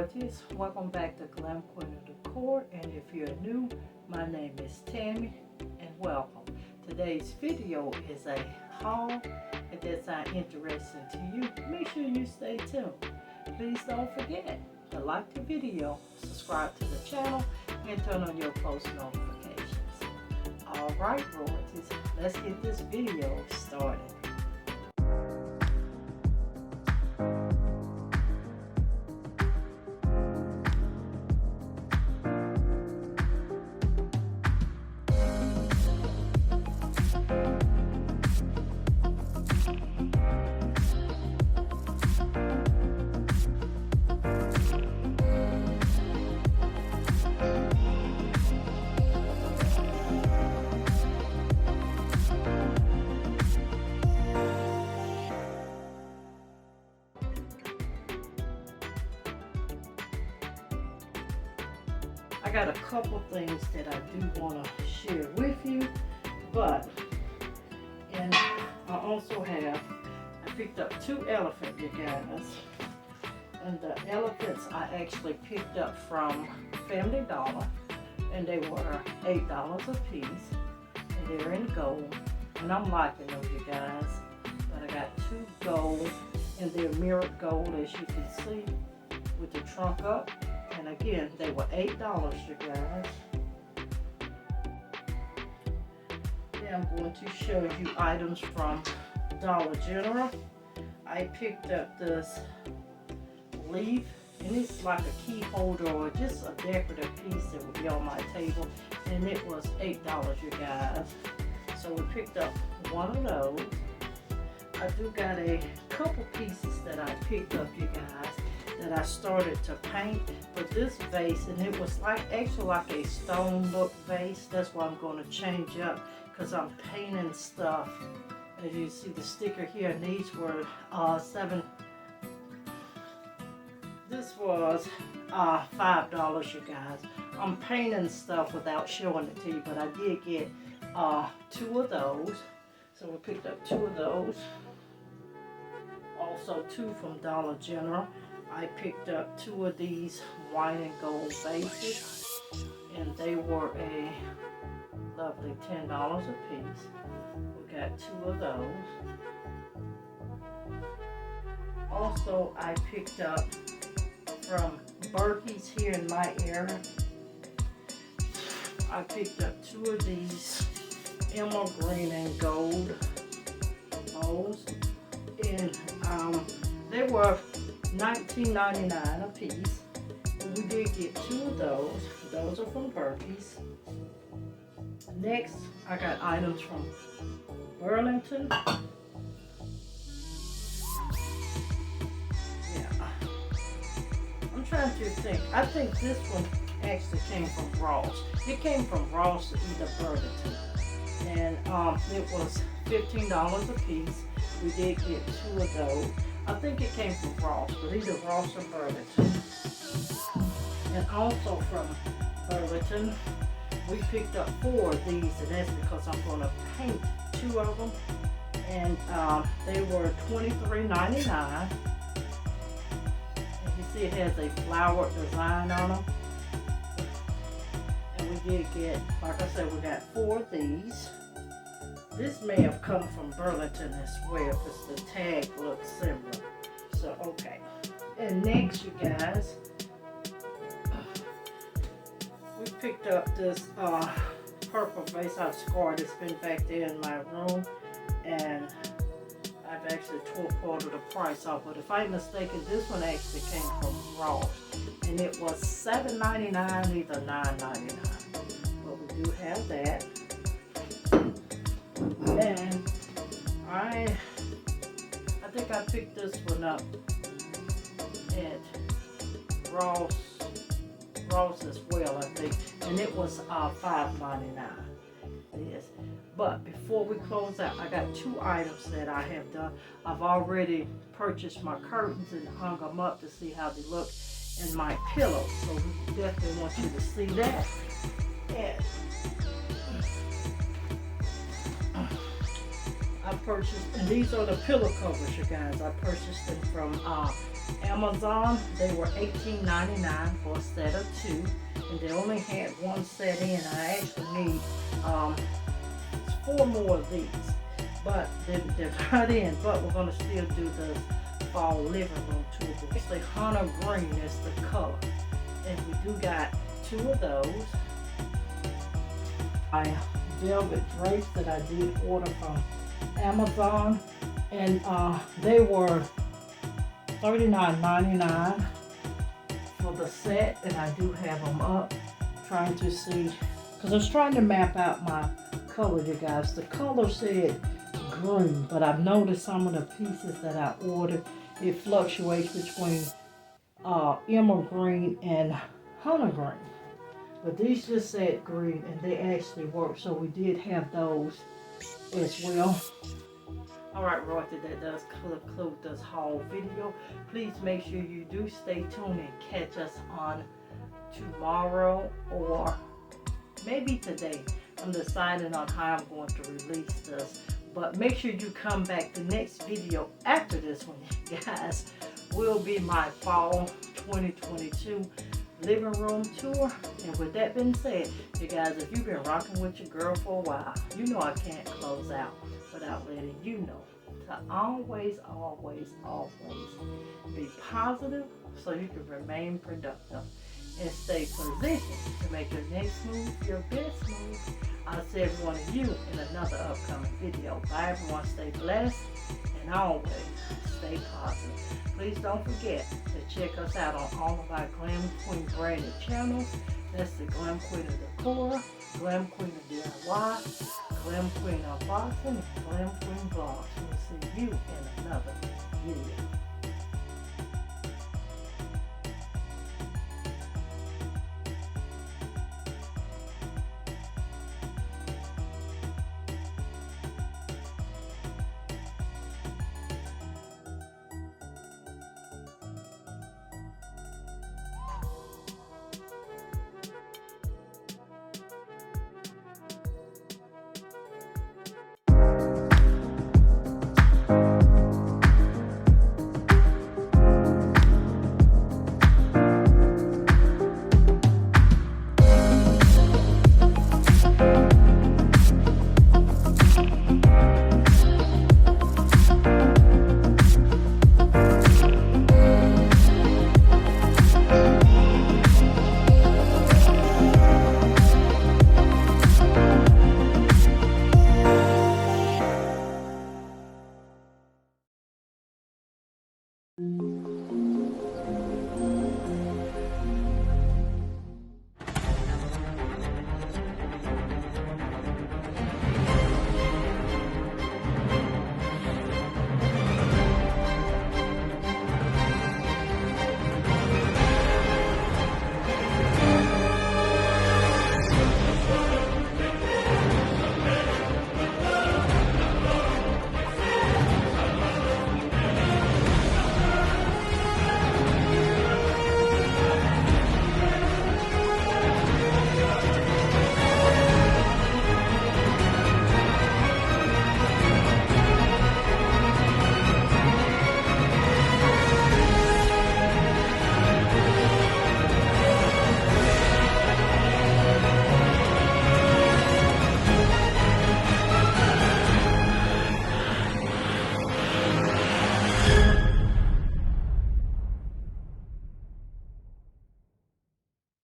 royalties. Welcome back to Glam Queen of Decor, and if you're new, my name is Tammy and welcome. Today's video is a haul. If that sounds interesting to you, make sure you stay tuned. Please don't forget to like the video, subscribe to the channel, and turn on your post notifications. Alright royalties, let's get this video started. I got a couple things that I do want to share with you, but I also have, I picked up 2 elephants, you guys, and the elephants I actually picked up from Family Dollar, and they were $8 a piece, and they're in gold, and I'm liking them, you guys. But I got 2 gold, and they're mirrored gold, as you can see, with the trunk up. And again, they were $8, you guys. Then I'm going to show you items from Dollar General. I picked up this leaf, and it's like a key holder or just a decorative piece that would be on my table. And it was $8, you guys. So we picked up one of those. I do got a couple pieces that I picked up, you guys, that I started to paint for this vase, and it was actually like a stone look vase. That's why I'm going to change up, because I'm painting stuff. As you see the sticker here, and these were this was $5, you guys. I'm painting stuff without showing it to you, but I did get 2 of those. So we picked up 2 of those. Also 2 from Dollar General. I picked up 2 of these white and gold vases, and they were a lovely $10 a piece. We got 2 of those. Also, I picked up from Berkey's here in my area. I picked up 2 of these emerald green and gold bowls, and they were $19.99 a piece. And we did get 2 of those. Those are from Berkey's. Next, I got items from Burlington. Yeah. I'm trying to think. I think this one actually came from Ross. It came from Ross to either Burlington. And it was $15 a piece. We did get 2 of those. I think it came from Ross, but either Ross or Burlington. And also from Burlington, we picked up 4 of these, and that's because I'm going to paint 2 of them. And they were $23.99. As you see, it has a flower design on them. And we did get, like I said, we got 4 of these. This may have come from Burlington as well, because the tag looks similar. So, okay. And next, you guys, we picked up this purple vase. I've scored. It's been back there in my room, and I've actually tore part of the price off. But if I'm mistaken, this one actually came from Ross, and it was $7.99, either $9.99. But we do have that. And I think I picked this one up at Ross as well, I think, and it was $5.99. Yes. But before we close out, I got 2 items that I have done. I've already purchased my curtains and hung them up to see how they look, and my pillows. So we definitely want you to see that. And I purchased, and these are the pillow covers, you guys. I purchased them from Amazon. They were $18.99 for a set of 2, and they only had 1 set in. I actually need 4 more of these, but they're not in. But we're gonna still do the fall living room tour. It's the hunter green is the color, and we do got 2 of those. My velvet drapes that I did order from Amazon, and they were $39.99 for the set, and I do have them up, trying to see, because I was trying to map out my color, you guys. The color said green, but I've noticed some of the pieces that I ordered, it fluctuates between emerald green and hunter green. But these just said green, and they actually work, so we did have those as well. Alright, Royalty, that does conclude this haul video. Please make sure you do stay tuned and catch us on tomorrow or maybe today. I'm deciding on how I'm going to release this. But make sure you come back. The next video after this one, you guys, will be my fall 2022 living room tour. And with that being said, you guys, if you've been rocking with your girl for a while, you know I can't close out without letting you know to always, always, always be positive so you can remain productive and stay positioned to make your next move your best move. I'll see every one of you in another upcoming video. Bye everyone, stay blessed and always stay positive. Please don't forget to check us out on all of our Glam Queen branded channels. That's the Glam Queen of Decor, Glam Queen of DIY, Glam Queen Unboxing, and Glam Queen Vlogs. We'll see you in another video.